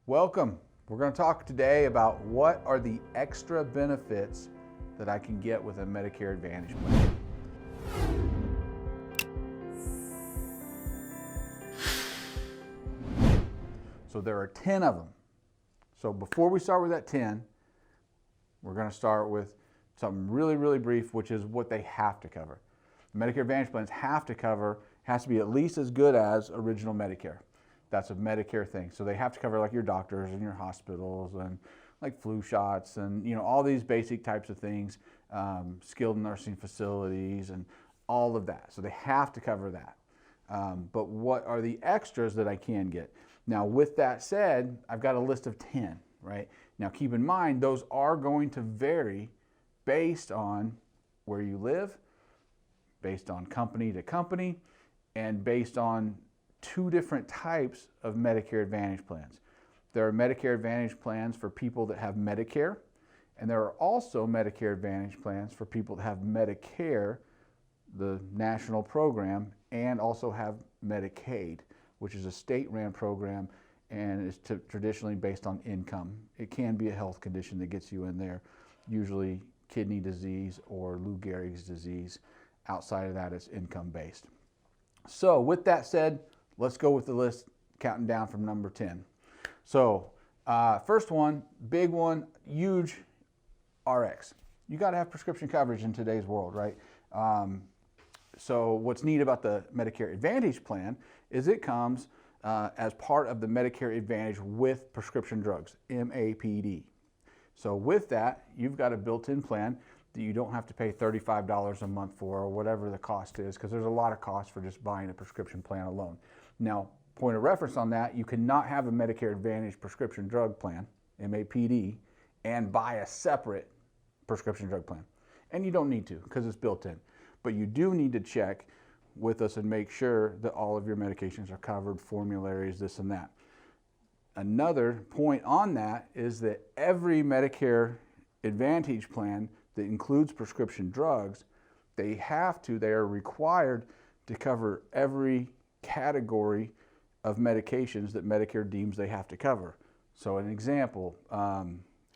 Welcome. We're going to talk today about what are the extra benefits that I can get with a Medicare Advantage plan. So there are 10 of them. So before we start with that 10, we're going to start with something really brief, which is what they have to cover. Medicare Advantage plans have to cover, has to be at least as good as original Medicare. That's a Medicare thing. So they have to cover like your doctors and your hospitals and like flu shots and all these basic types of things, skilled nursing facilities and all of that. So they have to cover that. But what are the extras that I can get? Now with that said, I've got a list of 10, right? Now keep in mind, those are going to vary based on where you live, based on company to company, and based on two different types of Medicare Advantage plans. There are Medicare Advantage plans for people that have Medicare, and there are also Medicare Advantage plans for people that have Medicare, the national program, and also have Medicaid, which is a state-ran program and is traditionally based on income. It can be a health condition that gets you in there, usually kidney disease or Lou Gehrig's disease. Outside of that, it's income-based. So with that said, let's go with the list, counting down from number 10. So first one, big one, huge, RX. You got to have prescription coverage in today's world, right? So what's neat about the Medicare Advantage plan is it comes as part of the Medicare Advantage with prescription drugs, MAPD. So with that, you've got a built-in plan that you don't have to pay $35 a month for or whatever the cost is, because there's a lot of cost for just buying a prescription plan alone. Now, point of reference on that, you cannot have a Medicare Advantage prescription drug plan, MAPD, and buy a separate prescription drug plan. And you don't need to because it's built in. But you do need to check with us and make sure that all of your medications are covered, formularies, this and that. Another point on that is that every Medicare Advantage plan that includes prescription drugs, they are required to cover every category of medications that Medicare deems they have to cover. So an example,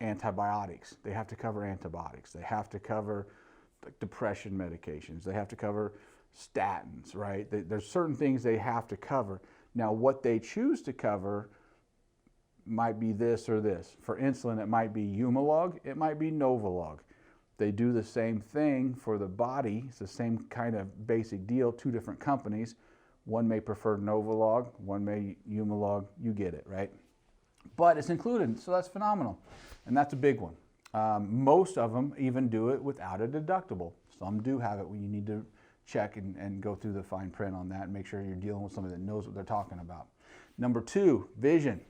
antibiotics. They have to cover antibiotics. They have to cover depression medications. They have to cover statins, right? There's certain things they have to cover. Now what they choose to cover might be this or this. For insulin, it might be Humalog, it might be Novolog. They do the same thing for the body. It's the same kind of basic deal, two different companies. One may prefer Novolog, one may Humalog, you get it, right? But it's included, so that's phenomenal. And that's a big one. Most of them even do it without a deductible. Some do have it when you need to check and go through the fine print on that and make sure you're dealing with somebody that knows what they're talking about. Number 2, vision.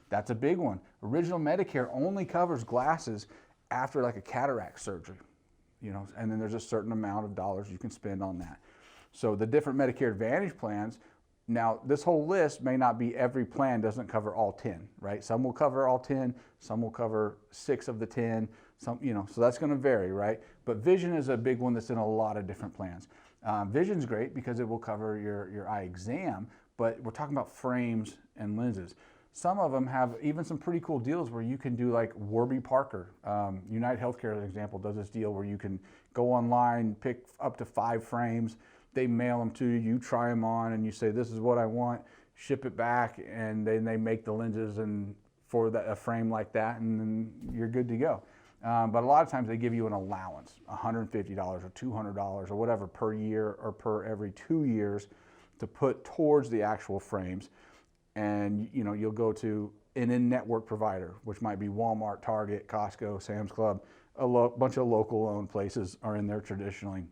That's a big one. Original Medicare only covers glasses after like a cataract surgery, and then there's a certain amount of dollars you can spend on that. So the different Medicare Advantage plans, now this whole list may not be every plan doesn't cover all 10, right? Some will cover all 10, some will cover 6 of the 10, some, so that's going to vary, right? But vision is a big one that's in a lot of different plans. Vision's great because it will cover your eye exam, but we're talking about frames and lenses. Some of them have even some pretty cool deals where you can do like Warby Parker. United Healthcare, as an example, does this deal where you can go online, pick up to 5 frames, they mail them to you, you try them on, and you say, this is what I want, ship it back, and then they make the lenses and for a frame like that, and then you're good to go. But a lot of times they give you an allowance, $150 or $200 or whatever per year or per every 2 years to put towards the actual frames. And you'll go to an in-network provider, which might be Walmart, Target, Costco, Sam's Club. A bunch of local owned places are in there traditionally.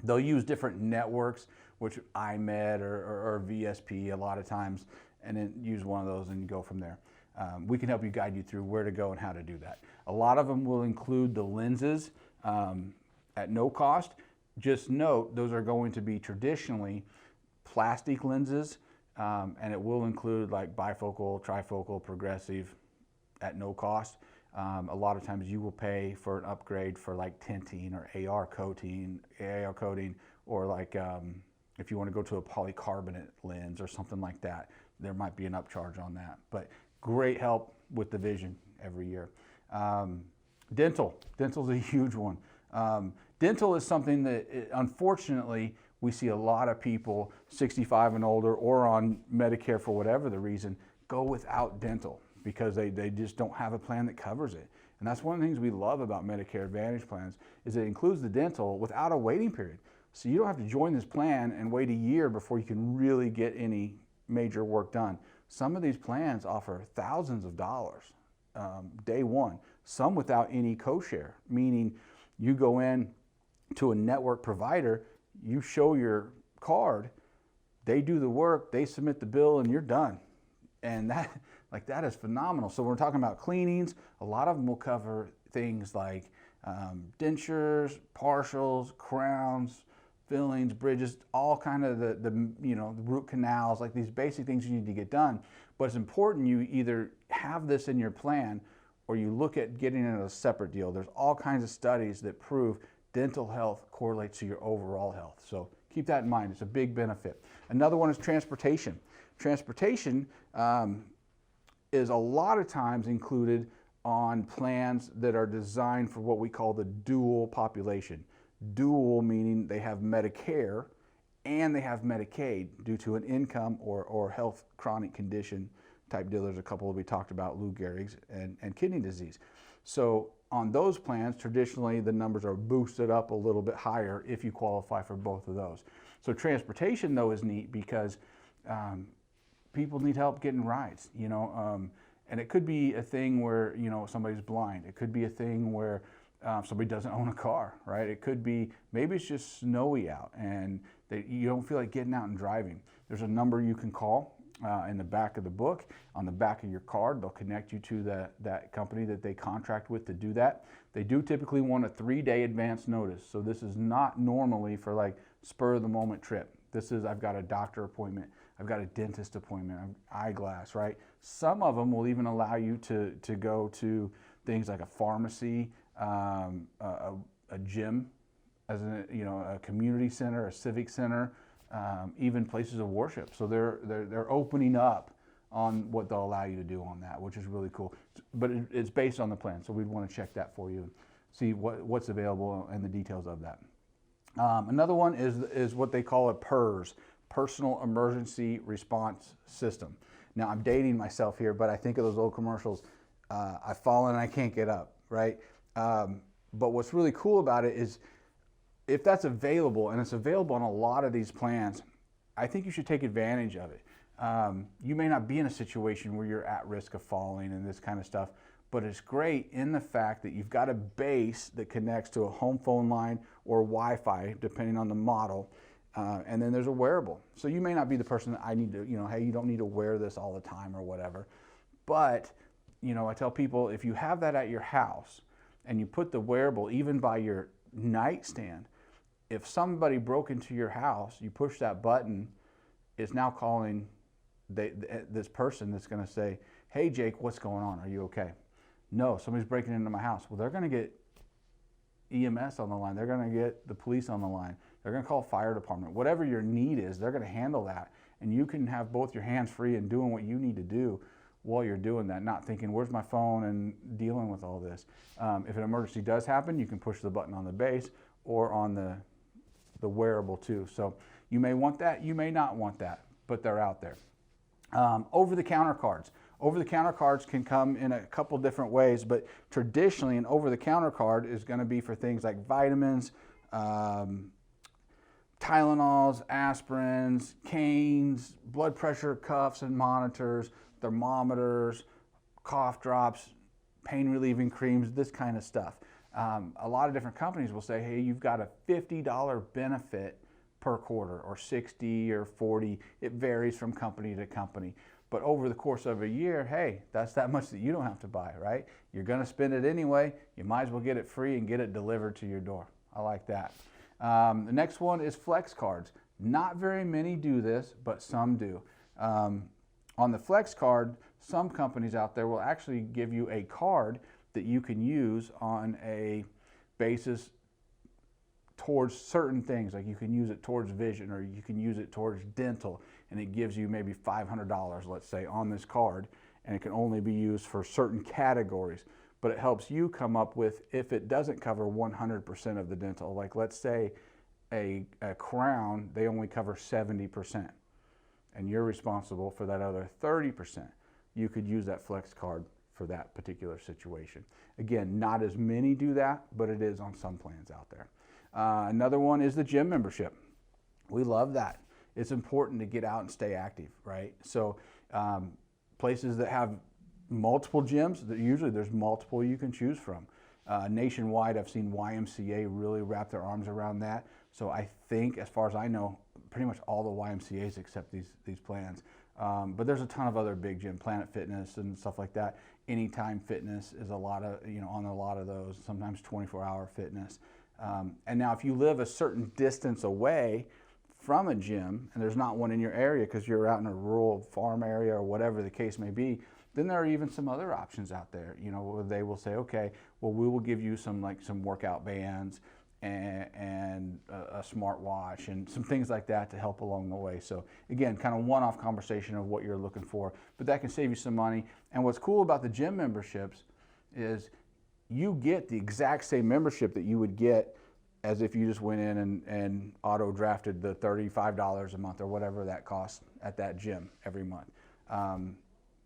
They'll use different networks, which iMed or VSP a lot of times, and then use one of those and go from there. We can help you guide you through where to go and how to do that. A lot of them will include the lenses at no cost. Just note, those are going to be traditionally plastic lenses, and it will include like bifocal, trifocal, progressive at no cost. A lot of times you will pay for an upgrade for like tinting or AR coating, or like if you want to go to a polycarbonate lens or something like that, there might be an upcharge on that. But great help with the vision every year. Dental's a huge one. Dental is something that, unfortunately, we see a lot of people 65 and older or on Medicare for whatever the reason go without dental because they just don't have a plan that covers it. And that's one of the things we love about Medicare Advantage plans is it includes the dental without a waiting period. So you don't have to join this plan and wait a year before you can really get any major work done. Some of these plans offer thousands of dollars day one, some without any co-share, meaning you go in to a network provider, you show your card, they do the work, they submit the bill, and you're done. And that is phenomenal. So when we're talking about cleanings, a lot of them will cover things like dentures, partials, crowns, fillings, bridges, all kind of the root canals, like these basic things you need to get done. But it's important you either have this in your plan or you look at getting it in a separate deal. There's all kinds of studies that prove dental health correlates to your overall health. So keep that in mind. It's a big benefit. Another one is transportation. Transportation is a lot of times included on plans that are designed for what we call the dual population. Dual meaning they have Medicare and they have Medicaid due to an income or health chronic condition type deal. There's a couple that we talked about, Lou Gehrig's and kidney disease. So on those plans, traditionally the numbers are boosted up a little bit higher if you qualify for both of those. So transportation though is neat because people need help getting rides, and it could be a thing where, somebody's blind. It could be a thing where somebody doesn't own a car, right? It could be, maybe it's just snowy out and you don't feel like getting out and driving. There's a number you can call in the back of the book. On the back of your card, they'll connect you to that company that they contract with to do that. They do typically want a 3-day advance notice. So this is not normally for like spur of the moment trip. This is, I've got a doctor appointment, I've got a dentist appointment, eyeglass, right? Some of them will even allow you to go to things like a pharmacy, a gym, as a community center, a civic center, even places of worship. So they're opening up on what they'll allow you to do on that, which is really cool. But it's based on the plan, so we'd want to check that for you and see what's available and the details of that. Another one is what they call a PERS, Personal Emergency Response System. Now I'm dating myself here, but I think of those old commercials, I've fallen and I can't get up, right? But what's really cool about it is if that's available, and it's available on a lot of these plans, I think you should take advantage of it. You may not be in a situation where you're at risk of falling and this kind of stuff, but it's great in the fact that you've got a base that connects to a home phone line or Wi-Fi, depending on the model, and then there's a wearable. So you may not be the person that I need to, hey, you don't need to wear this all the time or whatever. But, I tell people, if you have that at your house and you put the wearable even by your nightstand, if somebody broke into your house, you push that button, it's now calling this person that's going to say, hey, Jake, what's going on? Are you okay? No, somebody's breaking into my house. Well, they're going to get EMS on the line. They're going to get the police on the line. They're going to call fire department. Whatever your need is, they're going to handle that. And you can have both your hands free and doing what you need to do while you're doing that, not thinking, where's my phone, and dealing with all this. If an emergency does happen, you can push the button on the base or on the wearable too. So you may want that, you may not want that, but they're out there. Over-the-counter cards. Over-the-counter cards can come in a couple different ways, but traditionally an over-the-counter card is going to be for things like vitamins, Tylenols, aspirins, canes, blood pressure cuffs and monitors, thermometers, cough drops, pain relieving creams, this kind of stuff. A lot of different companies will say, hey, you've got a $50 benefit per quarter, or 60 or 40. It varies from company to company. But over the course of a year, hey, that's that much that you don't have to buy, right? You're going to spend it anyway. You might as well get it free and get it delivered to your door. I like that. The next one is flex cards. Not very many do this, but some do. On the flex card, some companies out there will actually give you a card that you can use on a basis towards certain things. Like you can use it towards vision, or you can use it towards dental, and it gives you maybe $500, let's say, on this card. and it can only be used for certain categories. But it helps you come up with, if it doesn't cover 100% of the dental, like let's say a crown, they only cover 70%, and you're responsible for that other 30%. You could use that flex card for that particular situation. Again, not as many do that, but it is on some plans out there. Another one is the gym membership. We love that. It's important to get out and stay active, right? So places that have multiple gyms, usually there's multiple you can choose from. Nationwide, I've seen YMCA really wrap their arms around that. So I think, as far as I know, pretty much all the YMCAs accept these plans. But there's a ton of other big gym, Planet Fitness and stuff like that. Anytime Fitness is a lot of, on a lot of those, sometimes 24-hour fitness. And now if you live a certain distance away from a gym and there's not one in your area because you're out in a rural farm area or whatever the case may be, then there are even some other options out there, where they will say, okay, well, we will give you some workout bands and a smartwatch and some things like that to help along the way. So again, kind of one-off conversation of what you're looking for, but that can save you some money. And what's cool about the gym memberships is you get the exact same membership that you would get as if you just went in and auto drafted the $35 a month or whatever that costs at that gym every month.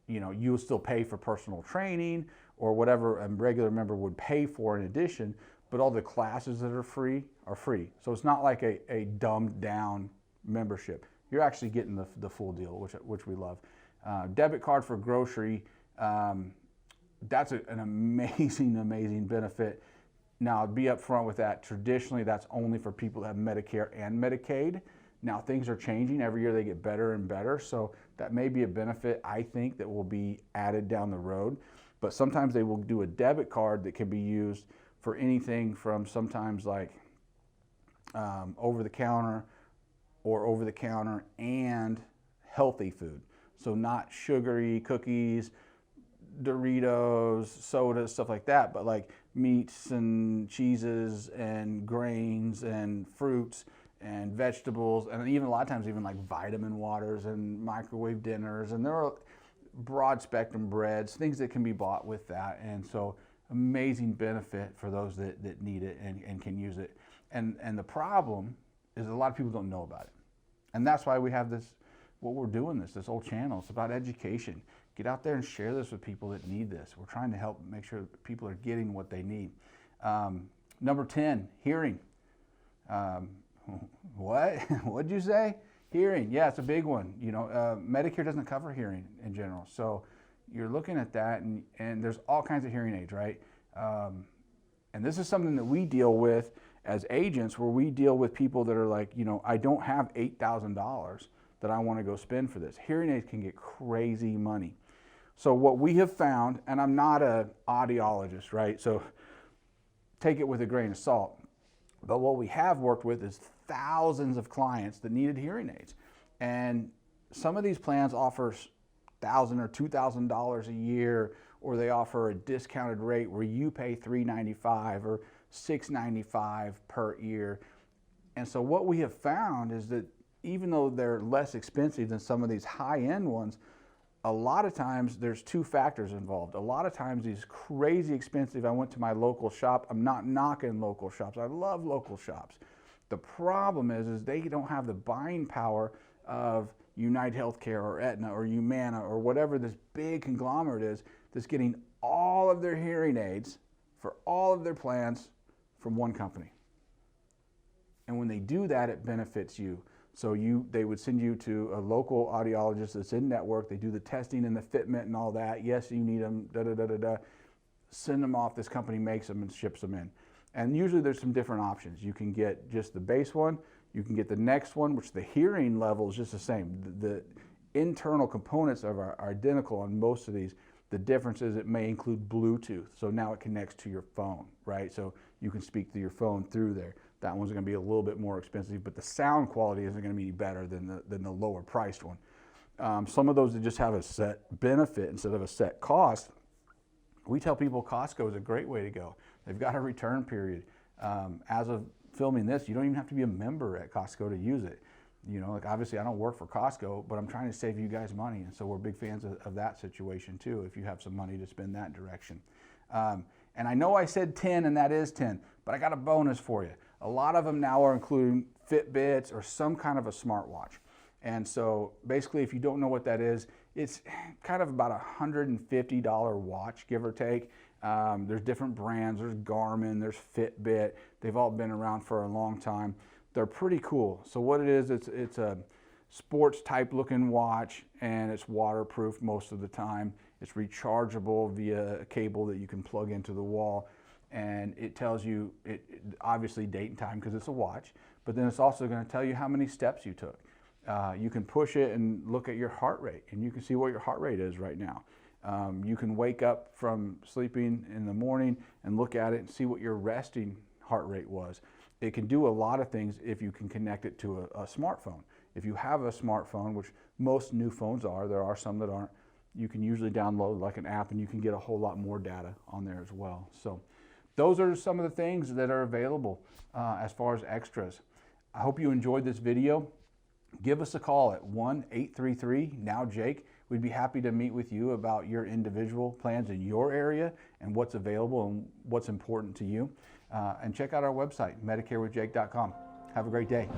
You'll still pay for personal training or whatever a regular member would pay for in addition, but all the classes that are free are free. So it's not like a dumbed down membership. You're actually getting the full deal, which we love. Debit card for grocery, that's an amazing benefit. Now, I'll be upfront with that. Traditionally, that's only for people that have Medicare and Medicaid. Now, things are changing. Every year they get better and better. So that may be a benefit, I think, that will be added down the road. But sometimes they will do a debit card that can be used for anything from sometimes like over-the-counter or over-the-counter and healthy food. So not sugary cookies, Doritos, sodas, stuff like that, but like meats and cheeses and grains and fruits and vegetables, and even a lot of times even like vitamin waters and microwave dinners, and there are broad spectrum breads, things that can be bought with that. And so amazing benefit for those that need it and can use it. And the problem is a lot of people don't know about it. And that's why we have this, what we're doing this whole channel. It's about education. Get out there and share this with people that need this. We're trying to help make sure that people are getting what they need. Number 10, hearing. What? What'd you say? Hearing. Yeah, it's a big one. Medicare doesn't cover hearing in general. So you're looking at that, and there's all kinds of hearing aids, right? And this is something that we deal with as agents, where we deal with people that are like, I don't have $8,000 that I want to go spend for this. Hearing aids can get crazy money. So what we have found, and I'm not an audiologist, right? So take it with a grain of salt. But what we have worked with is thousands of clients that needed hearing aids. And some of these plans offer $1,000 or $2,000 a year, or they offer a discounted rate where you pay $395 or $695 per ear. And so what we have found is that even though they're less expensive than some of these high-end ones, a lot of times there's two factors involved. A lot of times these crazy expensive, I went to my local shop. I'm not knocking local shops. I love local shops. The problem is they don't have the buying power of United Healthcare or Aetna or Humana or whatever this big conglomerate is that's getting all of their hearing aids for all of their plans from one company. And when they do that, it benefits you. So they would send you to a local audiologist that's in network. They do the testing and the fitment and all that. Yes, you need them, Send them off. This company makes them and ships them in. And usually there's some different options. You can get just the base one. You can get the next one, which the hearing level is just the same. The internal components are identical on most of these. The difference is it may include Bluetooth. So now it connects to your phone, right? So you can speak to your phone through there. That one's going to be a little bit more expensive, but the sound quality isn't going to be better than the lower priced one. Some of those that just have a set benefit instead of a set cost, we tell people Costco is a great way to go. They've got a return period. As of filming this, you don't even have to be a member at Costco to use it. You know, like obviously I don't work for Costco, but I'm trying to save you guys money. And so we're big fans of that situation too, if you have some money to spend that direction. And I know I said 10 and that is 10, but I got a bonus for you. A lot of them now are including Fitbits or some kind of a smartwatch. And so basically, if you don't know what that is, it's kind of about $150 watch, give or take. There's different brands. There's Garmin, there's Fitbit. They've all been around for a long time. They're pretty cool. So what it is, it's a sports type looking watch, and it's waterproof most of the time. It's rechargeable via a cable that you can plug into the wall, and it tells you, obviously date and time because it's a watch, but then it's also going to tell you how many steps you took. You can push it and look at your heart rate, and you can see what your heart rate is right now. You can wake up from sleeping in the morning and look at it and see what your resting heart rate was. It can do a lot of things if you can connect it to a smartphone. If you have a smartphone, which most new phones are, there are some that aren't, you can usually download like an app and you can get a whole lot more data on there as well. So those are some of the things that are available as far as extras. I hope you enjoyed this video. Give us a call at 1-833-NOW-JAKE. We'd be happy to meet with you about your individual plans in your area and what's available and what's important to you. And check out our website, MedicareWithJake.com. Have a great day.